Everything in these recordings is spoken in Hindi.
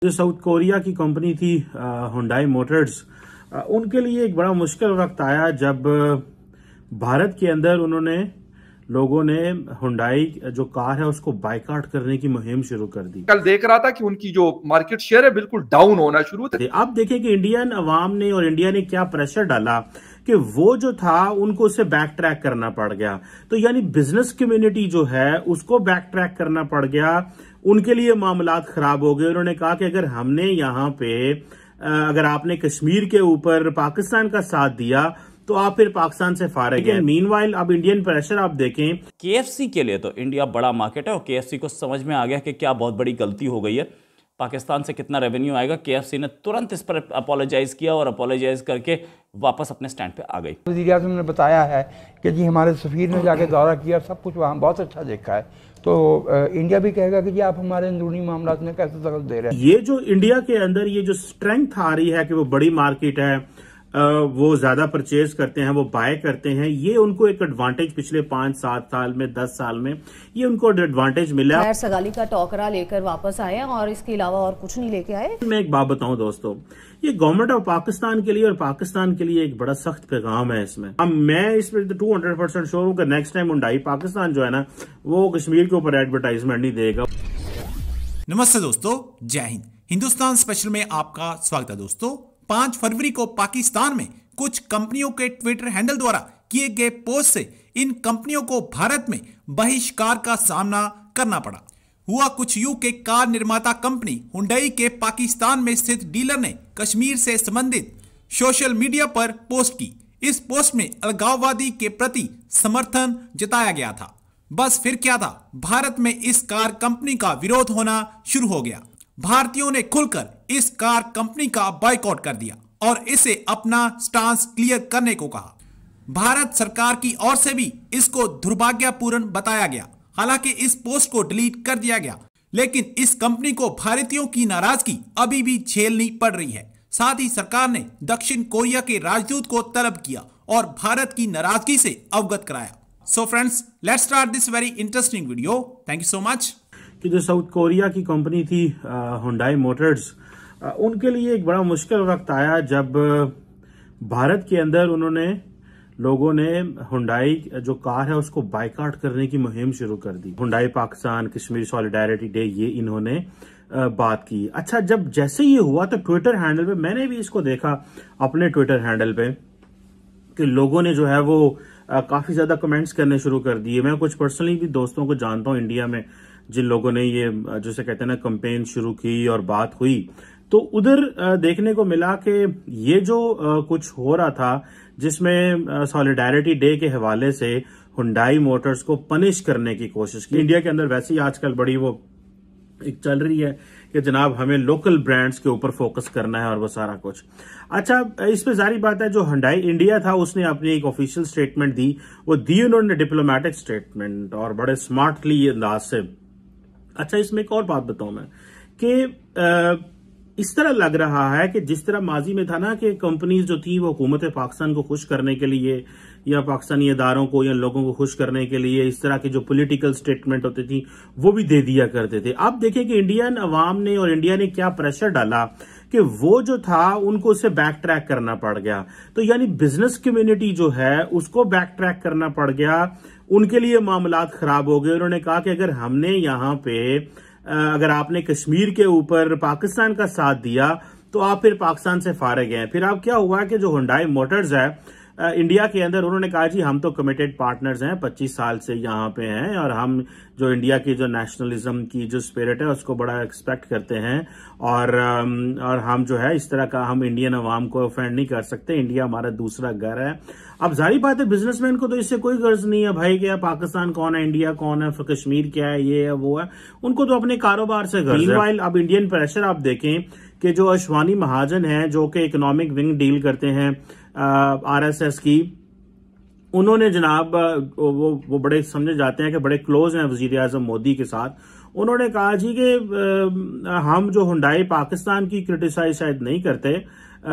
जो साउथ कोरिया की कंपनी थी हुंडई मोटर्स, उनके लिए एक बड़ा मुश्किल वक्त आया जब भारत के अंदर लोगों ने हुंडई जो कार है उसको बाइकआउट करने की मुहिम शुरू कर दी। कल देख रहा था कि उनकी जो मार्केट शेयर है बिल्कुल डाउन होना शुरू थे। अब देखें कि इंडियन अवाम ने और इंडिया ने क्या प्रेशर डाला कि वो जो था उनको उसे बैक ट्रैक करना पड़ गया। तो यानी बिजनेस कम्युनिटी जो है उसको बैक ट्रैक करना पड़ गया, उनके लिए मामलात खराब हो गए। उन्होंने कहा कि अगर हमने यहाँ पे अगर आपने कश्मीर के ऊपर पाकिस्तान का साथ दिया तो आप फिर पाकिस्तान से फारिग हैं। मीनवाइल अब इंडियन प्रेशर आप देखें। केएफसी के लिए तो इंडिया बड़ा मार्केट है और केएफसी को समझ में आ गया कि क्या बहुत बड़ी गलती हो गई है, पाकिस्तान से कितना रेवेन्यू आएगा। केएफसी ने तुरंत इस पर अपोलोजाइज किया और अपोलोजाइज करके वापस अपने स्टैंड पे आ गई। वज़ीर-ए-आज़म ने बताया है कि जी हमारे सफ़ीर ने जाके दौरा किया, सब कुछ वहाँ बहुत अच्छा देखा है। तो इंडिया भी कहेगा कि जी आप हमारे अंदरूनी मामलात में कैसे दखल दे रहे हैं। ये जो इंडिया के अंदर ये जो स्ट्रेंथ आ रही है कि वो बड़ी मार्केट है, वो ज्यादा परचेज करते हैं, वो बाय करते हैं, ये उनको एक एडवांटेज पिछले 5-7 साल में 10 साल में ये उनको एडवांटेज मिला। खैर सगाली का टोकरा लेकर वापस आए और इसके अलावा और कुछ नहीं लेके आए। मैं एक बात बताऊं दोस्तों, ये गवर्नमेंट ऑफ पाकिस्तान के लिए और पाकिस्तान के लिए एक बड़ा सख्त पैगाम है इसमें। अब मैं इसमें 200% श्योर हूं कि नेक्स्ट टाइम हुंडई पाकिस्तान जो है ना वो कश्मीर के ऊपर एडवर्टाइजमेंट नहीं देगा। नमस्ते दोस्तों, जय हिंद। हिंदुस्तान स्पेशल में आपका स्वागत है दोस्तों। 5 फरवरी को पाकिस्तान में कुछ कंपनियों के ट्विटर हैंडल द्वारा किए गए पोस्ट से इन कंपनियों को भारत में बहिष्कार का सामना करना पड़ा। हुआ कुछ यूं के कार निर्माता कंपनी हुंडई के पाकिस्तान में स्थित डीलर ने कश्मीर से संबंधित सोशल मीडिया पर पोस्ट की। इस पोस्ट में अलगाववादी के प्रति समर्थन जताया गया था। बस फिर क्या था, भारत में इस कार कंपनी का विरोध होना शुरू हो गया। भारतीयों ने खुलकर इस कार कंपनी का बायकॉट कर दिया और इसे अपना स्टांस क्लियर करने को कहा। भारत सरकार की ओर से भी इसको दुर्भाग्यपूर्ण बताया गया। हालांकि इस पोस्ट को डिलीट कर दिया गया, लेकिन इस कंपनी को भारतीयों की नाराजगी अभी भी झेलनी पड़ रही है। साथ ही सरकार ने दक्षिण कोरिया के राजदूत को तलब किया और भारत की नाराजगी से अवगत कराया। So friends, let's start this very interesting video. Thank you so much. कि जो साउथ कोरिया की कंपनी थी हुंडई मोटर्स, उनके लिए एक बड़ा मुश्किल वक्त आया जब भारत के अंदर लोगों ने हुंडई जो कार है उसको बाइकआउट करने की मुहिम शुरू कर दी। Hyundai Pakistan Kashmir solidarity day ये इन्होंने बात की। अच्छा, जब जैसे ये हुआ तो ट्विटर हैंडल पे मैंने भी इसको देखा अपने ट्विटर हैंडल पे कि लोगों ने जो है वो काफी ज्यादा कमेंट्स करने शुरू कर दिए। मैं कुछ पर्सनली भी दोस्तों को जानता हूं इंडिया में जिन लोगों ने ये जैसे कहते हैं ना कैंपेन शुरू की और बात हुई, तो उधर देखने को मिला कि ये जो कुछ हो रहा था जिसमें सॉलिडारिटी डे के हवाले से हुंडई मोटर्स को पनिश करने की कोशिश की। इंडिया के अंदर वैसे ही आजकल बड़ी वो एक चल रही है कि जनाब हमें लोकल ब्रांड्स के ऊपर फोकस करना है और वो सारा कुछ। अच्छा, इसमें जारी बात है जो हुंडई इंडिया था उसने अपनी एक ऑफिशियल स्टेटमेंट दी, वो दी उन्होंने डिप्लोमेटिक स्टेटमेंट और बड़े स्मार्टली अंदाज से। अच्छा, इसमें एक और बात बताऊं मैं कि इस तरह लग रहा है कि जिस तरह माजी में था ना कि कंपनीज जो थी वो हुकूमत पाकिस्तान को खुश करने के लिए या पाकिस्तानी इदारों को या लोगों को खुश करने के लिए इस तरह की जो पॉलिटिकल स्टेटमेंट होती थी वो भी दे दिया करते थे। अब देखें कि इंडियन अवाम ने और इंडिया ने क्या प्रेशर डाला कि वो जो था उनको उसे बैक ट्रैक करना पड़ गया। तो यानी बिजनेस कम्युनिटी जो है उसको बैक ट्रैक करना पड़ गया, उनके लिए मामलात खराब हो गए। उन्होंने कहा कि अगर हमने यहाँ पे अगर आपने कश्मीर के ऊपर पाकिस्तान का साथ दिया तो आप फिर पाकिस्तान से फारिग हैं। फिर अब क्या हुआ कि जो हुंडई मोटर्स है इंडिया के अंदर, उन्होंने कहा जी हम तो कमिटेड पार्टनर्स हैं, 25 साल से यहाँ पे हैं और हम जो इंडिया की जो नेशनलिज्म की जो स्पिरिट है उसको बड़ा एक्सपेक्ट करते हैं और हम जो है इस तरह का हम इंडियन अवाम को ऑफेंड नहीं कर सकते, इंडिया हमारा दूसरा घर है। अब जारी बात है बिजनेसमैन को तो इससे कोई गर्ज नहीं है भाई कि पाकिस्तान कौन है, इंडिया कौन है, कश्मीर क्या है, ये है वो है, उनको तो अपने कारोबार से गर्ज है। मीनवाइल अब इंडियन प्रेशर आप देखें कि जो अशवानी महाजन है जो कि इकोनॉमिक विंग डील करते हैं आरएसएस की, उन्होंने जनाब वो बड़े समझे जाते हैं कि बड़े क्लोज हैं वजीर-ए-आज़म मोदी के साथ। उन्होंने कहा जी कि हम जो हुंडई पाकिस्तान की क्रिटिसाइज शायद नहीं करते,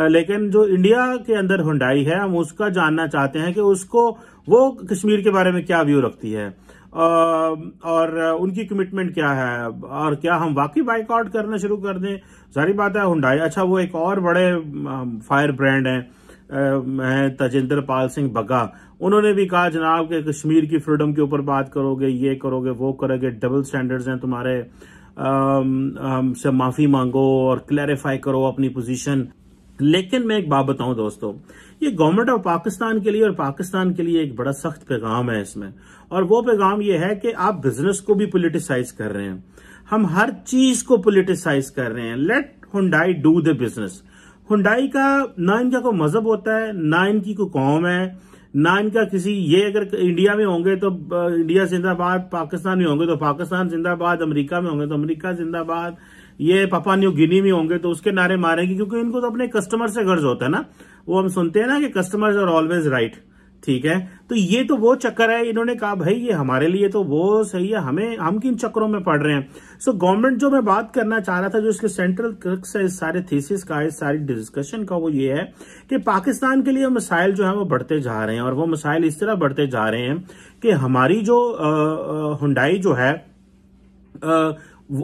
लेकिन जो इंडिया के अंदर हुंडई है हम उसका जानना चाहते हैं कि उसको वो कश्मीर के बारे में क्या व्यू रखती है। और उनकी कमिटमेंट क्या है, और क्या हम वाकई बाइकआउट करना शुरू कर दें? सारी बात है हुंडई। अच्छा, वो एक और बड़े फायर ब्रांड है तजिंदर पाल सिंह बग्गा, उन्होंने भी कहा जनाब कि कश्मीर की फ्रीडम के ऊपर बात करोगे, ये करोगे, वो करोगे, डबल स्टैंडर्ड्स हैं तुम्हारे, हमसे माफी मांगो और क्लैरिफाई करो अपनी पोजीशन। लेकिन मैं एक बात बताऊं दोस्तों, ये गवर्नमेंट ऑफ पाकिस्तान के लिए और पाकिस्तान के लिए एक बड़ा सख्त पैगाम है इसमें, और वो पैगाम ये है कि आप बिजनेस को भी पॉलिटिसाइज कर रहे हैं, हम हर चीज को पॉलिटिसाइज कर रहे हैं। Let Hyundai do the business. Hyundai का ना इनका कोई मजहब होता है, ना इनकी कोई कौम है, ना इनका किसी, ये अगर इंडिया में होंगे तो इंडिया जिंदाबाद, पाकिस्तान में होंगे तो पाकिस्तान जिंदाबाद, अमेरिका में होंगे तो अमेरिका जिंदाबाद, ये पापा न्यू गिनी में होंगे तो उसके नारे मारेंगे, क्योंकि इनको तो अपने कस्टमर से गर्ज होता है ना। वो हम सुनते हैं ना कि कस्टमर्स आर ऑलवेज राइट, ठीक है। तो ये तो वो चक्कर है, इन्होंने कहा भाई ये हमारे लिए तो वो सही है, हम किन चक्करों में पड़ रहे हैं। सो गवर्नमेंट, जो मैं बात करना चाह रहा था, जो इसके सेंट्रल क्रक्स है इस सारे थीसिस का, इस सारी डिस्कशन का, वो ये है कि पाकिस्तान के लिए मसाइल जो है वो बढ़ते जा रहे हैं, और वो मसाइल इस तरह बढ़ते जा रहे हैं कि हमारी जो हुंडई जो है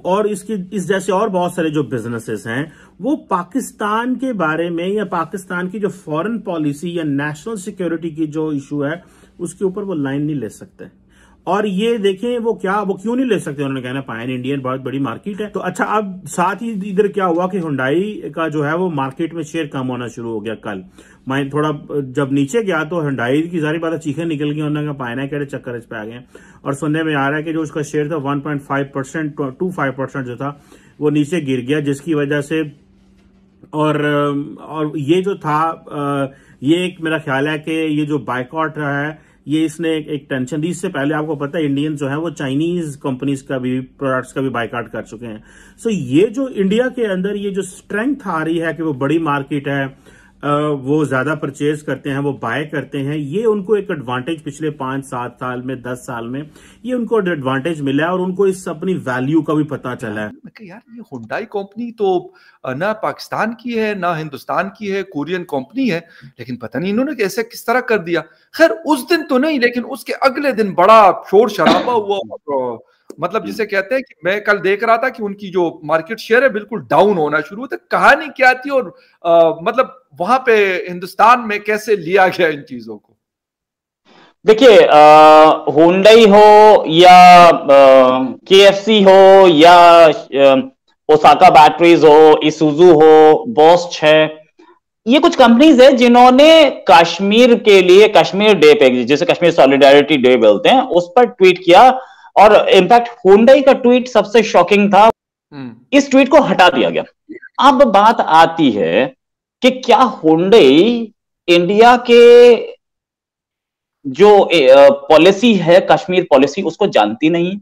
और इस जैसे और बहुत सारे जो बिजनेसेस हैं, वो पाकिस्तान के बारे में या पाकिस्तान की जो फॉरेन पॉलिसी या नेशनल सिक्योरिटी की जो इशू है उसके ऊपर वो लाइन नहीं ले सकते। और ये देखें वो क्यों नहीं ले सकते, उन्होंने कहना पैन इंडियन बहुत बड़ी मार्केट है। तो अच्छा, अब साथ ही इधर क्या हुआ कि हुंडई का जो है वो मार्केट में शेयर कम होना शुरू हो गया। कल मैं थोड़ा जब नीचे गया तो हुंडई की सारी बातें चीखें निकल गई, उन्होंने कहा पायना के चक्कर इस पे आ गए, और सुनने में आ रहा है कि जो उसका शेयर था 1.5% जो था वो नीचे गिर गया, जिसकी वजह से और ये जो था ये एक मेरा ख्याल है कि ये जो बाइकआउट रहा है ये इसने एक टेंशन दी। इससे पहले आपको पता है इंडियन जो है वो चाइनीज कंपनीज का भी प्रोडक्ट्स का भी बाइकआउट कर चुके हैं। सो ये जो इंडिया के अंदर ये जो स्ट्रेंथ आ रही है कि वो बड़ी मार्केट है, वो ज्यादा परचेज करते हैं, वो बाय करते हैं, ये उनको एक एडवांटेज पिछले 5-7 साल में 10 साल में ये उनको एडवांटेज मिला है, और उनको इस अपनी वैल्यू का भी पता चला है। यार ये हुंडई कंपनी तो ना पाकिस्तान की है ना हिंदुस्तान की है, कोरियन कंपनी है, लेकिन पता नहीं इन्होंने कैसे किस तरह कर दिया। खैर उस दिन तो नहीं, लेकिन उसके अगले दिन बड़ा शोर शराबा हुआ। मतलब जिसे कहते हैं कि मैं कल देख रहा था कि उनकी जो मार्केट शेयर है बिल्कुल डाउन होना शुरू होता। कहानी क्या थी, और मतलब वहां पे हिंदुस्तान में कैसे लिया गया इन चीजों को? देखिए, हुंडई हो या केएफसी हो या ओसाका बैटरीज हो, इसूजू हो, बॉस्च है, ये कुछ कंपनीज है जिन्होंने कश्मीर के लिए कश्मीर डे पे, जिसे कश्मीर सॉलिडारिटी डे बोलते हैं, उस पर ट्वीट किया, और इनफैक्ट हुंडई का ट्वीट सबसे शॉकिंग था। इस ट्वीट को हटा दिया गया। अब बात आती है कि क्या हुंडई इंडिया के जो पॉलिसी है, कश्मीर पॉलिसी, उसको जानती नहीं,